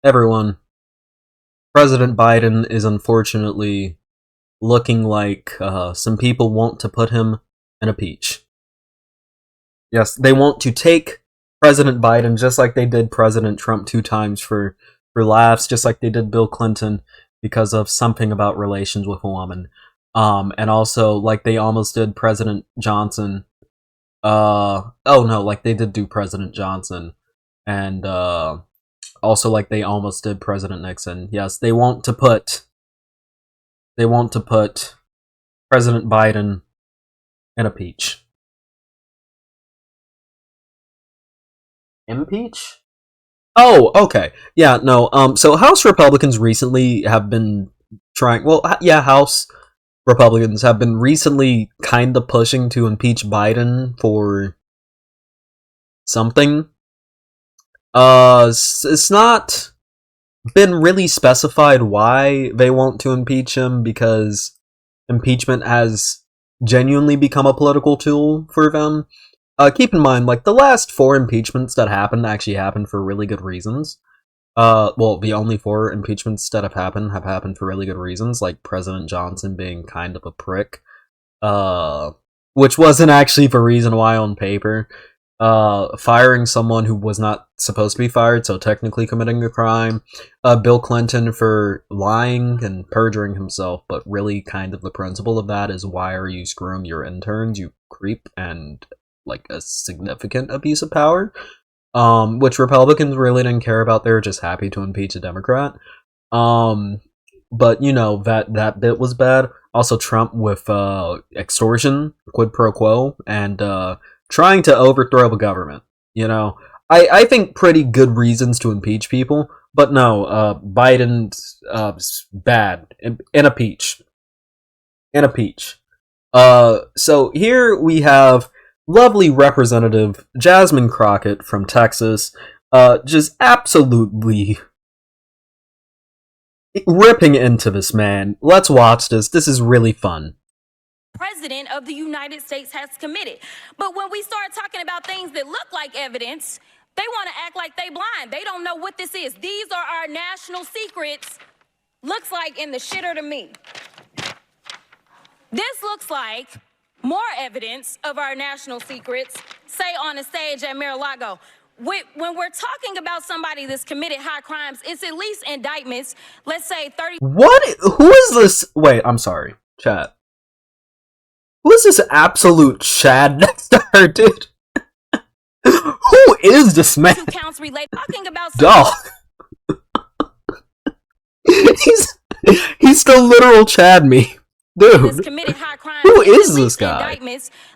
Everyone, President Biden is unfortunately looking like some people want to put him in a peach. Yes, they want to take President Biden just like they did President Trump 2 times for laughs, just like they did Bill Clinton because of something about relations with a woman. And also like they almost did President Johnson. Oh no, like they did do President Johnson, and also like they almost did President Nixon. Yes, they want to put President Biden in a peach. Impeach? Oh, okay. Yeah, no. So House Republicans recently have been trying. Well, yeah, House Republicans have been recently kind of pushing to impeach Biden for something. It's not been really specified why they want to impeach him, because impeachment has genuinely become a political tool for them. Keep in mind, like, the last 4 impeachments that happened actually happened for really good reasons. Well, the only 4 impeachments that have happened for really good reasons, like President Johnson being kind of a prick. Which wasn't actually the reason why on paper. Firing someone who was not supposed to be fired, so technically committing a crime. Bill Clinton for lying and perjuring himself, but really kind of the principle of that is, why are you screwing your interns, you creep, and like a significant abuse of power. Which Republicans really didn't care about. They were just happy to impeach a Democrat. But you know, that bit was bad. Also, Trump with extortion, quid pro quo, and trying to overthrow the government. You know, I think pretty good reasons to impeach people, but no, Biden's bad in a peach. In a peach. So here we have lovely Representative Jasmine Crockett from Texas, just absolutely ripping into this man. Let's watch this. This is really fun. President of the United States has committed. But when we start talking about things that look like evidence, they want to act like they blind. They don't know what this is. These are our national secrets. Looks like in the shitter to me. This looks like more evidence of our national secrets, say on a stage at Mar-a-Lago. When we're talking about somebody that's committed high crimes, it's at least indictments. Let's say 30. What? Who is this? Wait, I'm sorry. Chat. Who is this absolute Chad next to her, dude? Who is this man? 2 counts related. Talking about dog. he's the literal Chad me. Dude, committed high crimes, who is this guy?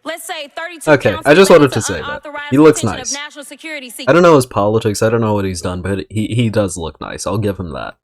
Let's say 32 okay, counts I just wanted to to say that. He looks nice. National security I don't know his politics, I don't know what he's done, but he does look nice. I'll give him that.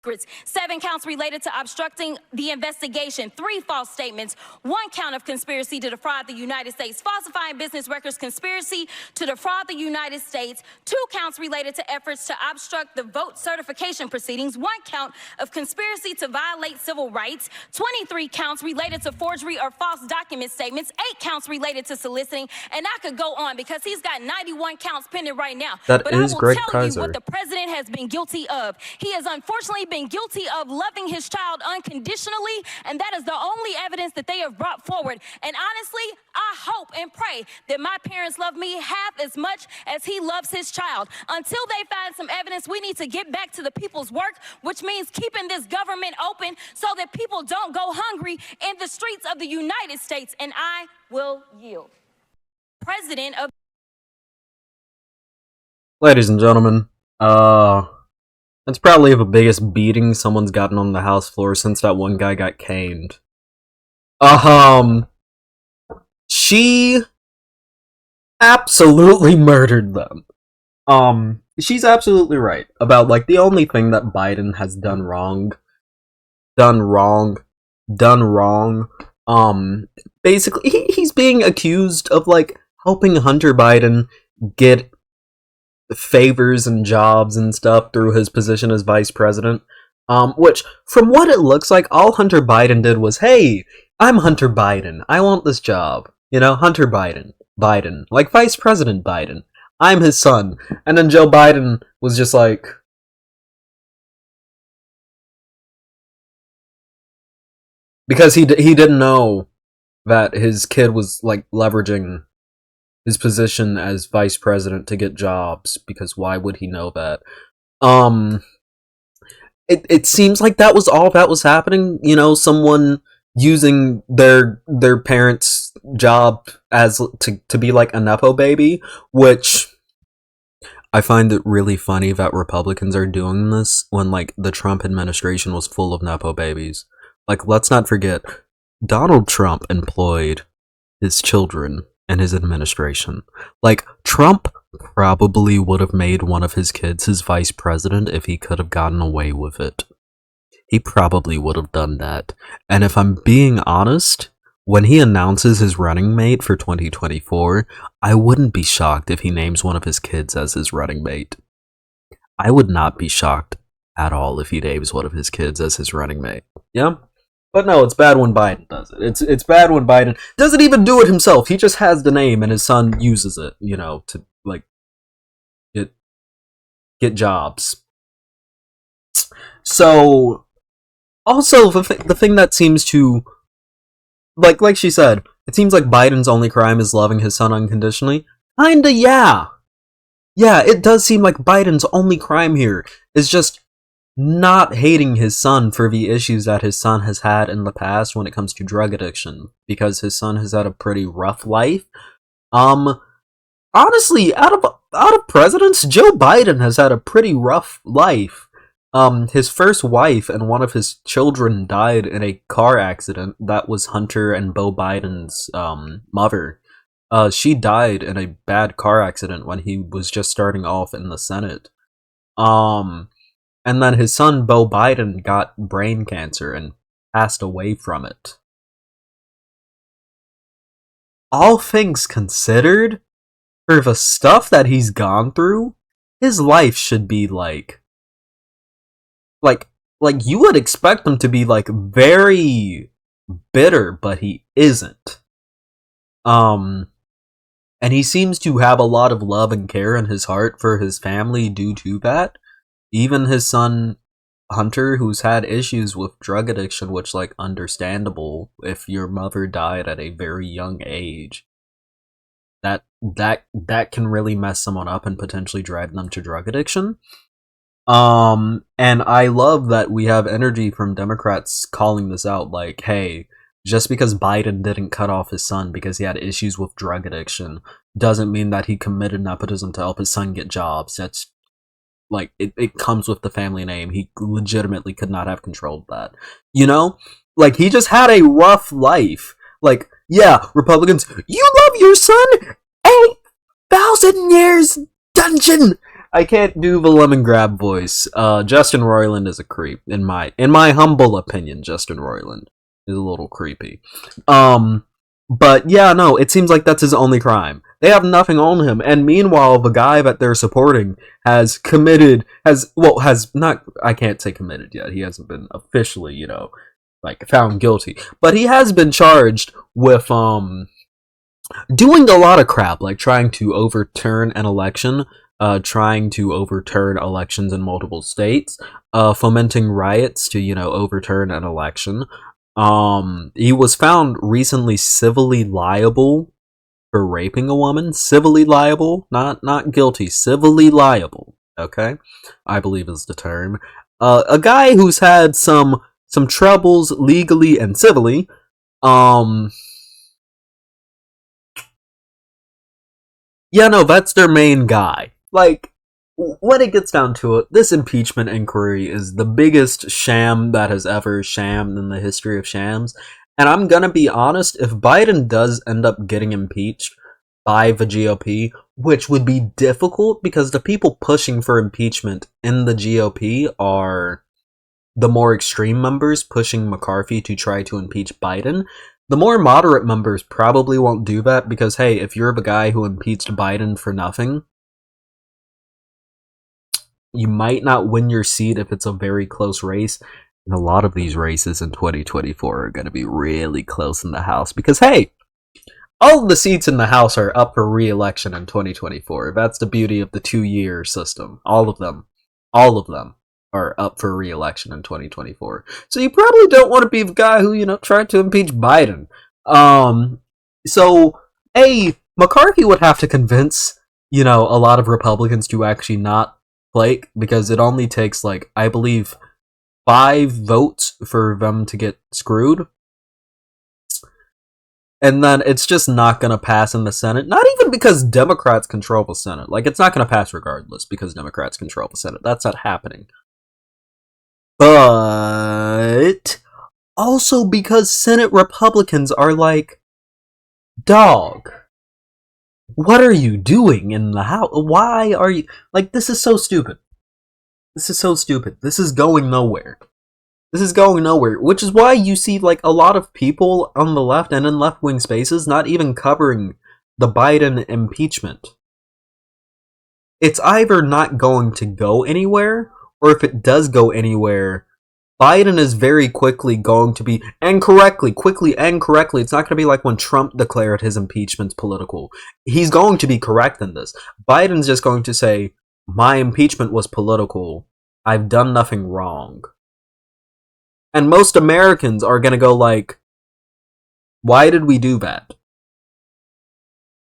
7 counts related to obstructing the investigation, 3 false statements, 1 count of conspiracy to defraud the United States, falsifying business records, conspiracy to defraud the United States, 2 counts related to efforts to obstruct the vote certification proceedings, 1 count of conspiracy to violate civil rights, 23 counts related to forgery or false document statements, 8 counts related to soliciting, and I could go on because he's got 91 counts pending right now. But I will tell you what the president has been guilty of. He has unfortunately been guilty of loving his child unconditionally, and that is the only evidence that they have brought forward. And honestly, I hope and pray that my parents love me half as much as he loves his child. Until they find some evidence, we need to get back to the people's work, which means keeping this government open so that people don't go hungry in the streets of the United States. And I will yield. President of... Ladies and gentlemen, that's probably the biggest beating someone's gotten on the House floor since that one guy got caned. She absolutely murdered them. She's absolutely right about, like, the only thing that Biden has done wrong, basically, he's being accused of, like, helping Hunter Biden get favors and jobs and stuff through his position as vice president. Which, from what it looks like, all Hunter Biden did was, hey, I'm Hunter Biden, I want this job. You know, Hunter Biden, like Vice President Biden. I'm his son. And then Joe Biden was just like, because he didn't know that his kid was like leveraging his position as vice president to get jobs, because why would he know that? Um it seems like that was all that was happening, you know, someone using their parents' job as to be like a nepo baby, which I find it really funny that Republicans are doing this when like the Trump administration was full of nepo babies. Like, let's not forget, Donald Trump employed his children and his administration. Like, Trump probably would have made one of his kids his vice president if he could have gotten away with it. He probably would have done that. And if I'm being honest, when he announces his running mate for 2024, I wouldn't be shocked if he names one of his kids as his running mate. I would not be shocked at all if he names one of his kids as his running mate. Yeah? But no, it's bad when Biden does it. It's bad when Biden doesn't even do it himself. He just has the name and his son uses it, you know, to like get jobs. So also the thing that seems to like she said, it seems like Biden's only crime is loving his son unconditionally. Kinda, yeah. Yeah, it does seem like Biden's only crime here is just not hating his son for the issues that his son has had in the past when it comes to drug addiction, because his son has had a pretty rough life. Honestly, out of presidents, Joe Biden has had a pretty rough life. His first wife and one of his children died in a car accident. That was Hunter and Beau Biden's mother. She died in a bad car accident when he was just starting off in the Senate. And then his son Beau Biden got brain cancer and passed away from it. All things considered, for the stuff that he's gone through, his life should be like you would expect him to be like very bitter, but he isn't. And he seems to have a lot of love and care in his heart for his family due to that. Even his son Hunter, who's had issues with drug addiction, which, like, understandable if your mother died at a very young age. That can really mess someone up and potentially drive them to drug addiction. And I love that we have energy from Democrats calling this out, like, hey, just because Biden didn't cut off his son because he had issues with drug addiction doesn't mean that he committed nepotism to help his son get jobs. That's like, it comes with the family name. He legitimately could not have controlled that. You know? Like, he just had a rough life. Like, yeah, Republicans, you love your son? 8,000 years dungeon! I can't do the lemon grab voice. Justin Roiland is a creep. In my humble opinion, Justin Roiland is a little creepy. But yeah, no, it seems like that's his only crime. They have nothing on him, and meanwhile, the guy that they're supporting has not, I can't say committed yet, he hasn't been officially, you know, like, found guilty, but he has been charged with, doing a lot of crap, like trying to overturn an election, trying to overturn elections in multiple states, fomenting riots to, you know, overturn an election. He was found recently civilly liable for raping a woman. Civilly liable, not guilty, civilly liable. Okay, I believe is the term. A guy who's had some troubles legally and civilly. Yeah, no, that's their main guy. Like, when it gets down to it, this impeachment inquiry is the biggest sham that has ever shammed in the history of shams. And I'm gonna be honest, if Biden does end up getting impeached by the GOP, which would be difficult because the people pushing for impeachment in the GOP are the more extreme members pushing McCarthy to try to impeach Biden. The more moderate members probably won't do that because, hey, if you're the guy who impeached Biden for nothing, you might not win your seat if it's a very close race. And a lot of these races in 2024 are going to be really close in the House because, hey, all of the seats in the House are up for re-election in 2024. That's the beauty of the 2-year system. All of them. All of them. are up for re-election in 2024. So you probably don't want to be the guy who, tried to impeach Biden. So McCarthy would have to convince, a lot of Republicans to actually not flake, because it only takes, I believe 5 votes for them to get screwed. And then it's just not going to pass in the Senate. Not even because Democrats control the Senate. It's not going to pass regardless because Democrats control the Senate. That's not happening. But also because Senate Republicans are dog, what are you doing in the House? Why are you... this is so stupid. This is so stupid. This is going nowhere. This is going nowhere, which is why you see, a lot of people on the left and in left-wing spaces not even covering the Biden impeachment. It's either not going to go anywhere, or if it does go anywhere, Biden is very quickly going to be, quickly and correctly, it's not going to be like when Trump declared his impeachment political. He's going to be correct in this. Biden's just going to say, my impeachment was political. I've done nothing wrong. And most Americans are gonna go why did we do that?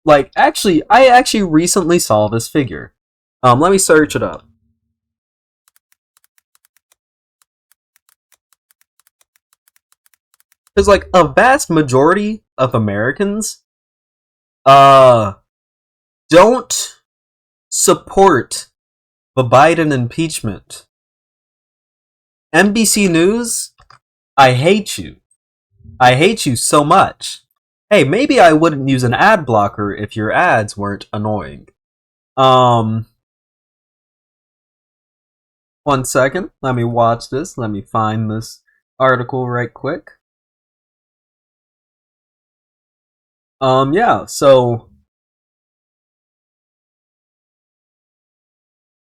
I actually recently saw this figure. Let me search it up. Because a vast majority of Americans don't support the Biden impeachment. NBC News, I hate you. I hate you so much. Hey, maybe I wouldn't use an ad blocker if your ads weren't annoying. 1 second. Let me watch this. Let me find this article right quick. Yeah, so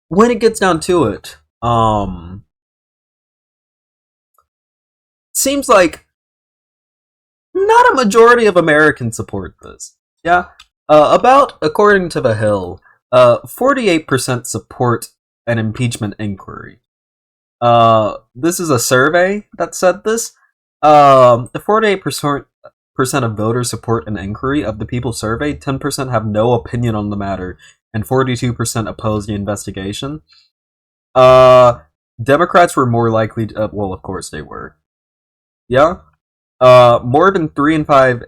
when it gets down to it, seems like not a majority of Americans support this. Yeah. According to The Hill, 48% support an impeachment inquiry. This is a survey that said this. The 48% of voters support an inquiry. Of the people surveyed, 10% have no opinion on the matter, and 42% oppose the investigation. Democrats were more likely to, well, of course they were. Yeah. More than 3 in 5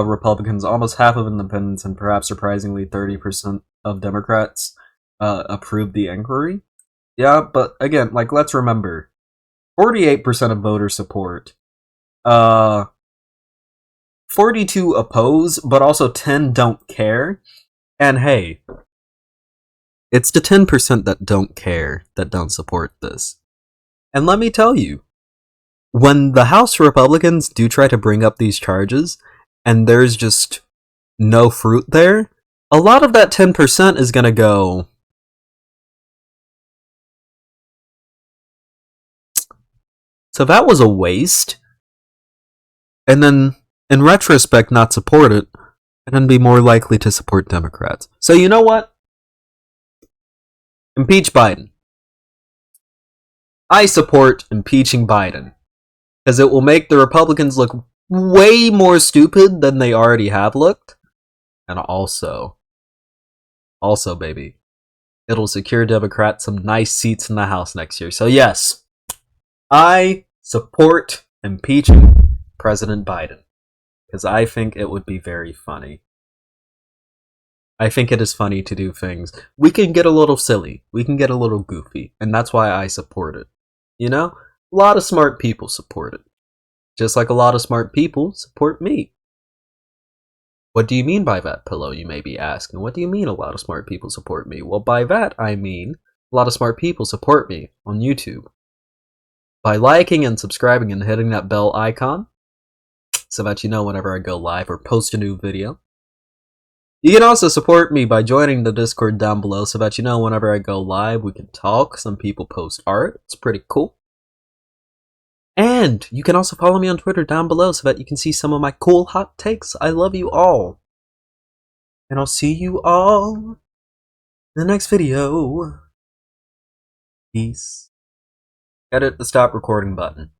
Republicans, almost half of independents, and perhaps surprisingly 30% of Democrats approved the inquiry. Yeah, but again, let's remember, 48% of voters support. 42 oppose, but also 10 don't care. And hey, it's the 10% that don't care that don't support this. And let me tell you, when the House Republicans do try to bring up these charges, and there's just no fruit there, a lot of that 10% is gonna go, so that was a waste. And then, in retrospect, not support it, and then be more likely to support Democrats. So you know what? Impeach Biden. I support impeaching Biden, because it will make the Republicans look way more stupid than they already have looked. And also, baby, it'll secure Democrats some nice seats in the House next year. So yes, I support impeaching President Biden, because I think it would be very funny. I think it is funny to do things. We can get a little silly. We can get a little goofy. And that's why I support it. You know? A lot of smart people support it. Just like a lot of smart people support me. What do you mean by that, Pillow, you may be asking? What do you mean a lot of smart people support me? Well, by that I mean a lot of smart people support me on YouTube. By liking and subscribing and hitting that bell icon, so that you know whenever I go live or post a new video. You can also support me by joining the Discord down below, so that you know whenever I go live we can talk. Some people post art. It's pretty cool. And you can also follow me on Twitter down below so that you can see some of my cool hot takes. I love you all. And I'll see you all in the next video. Peace. Edit the stop recording button.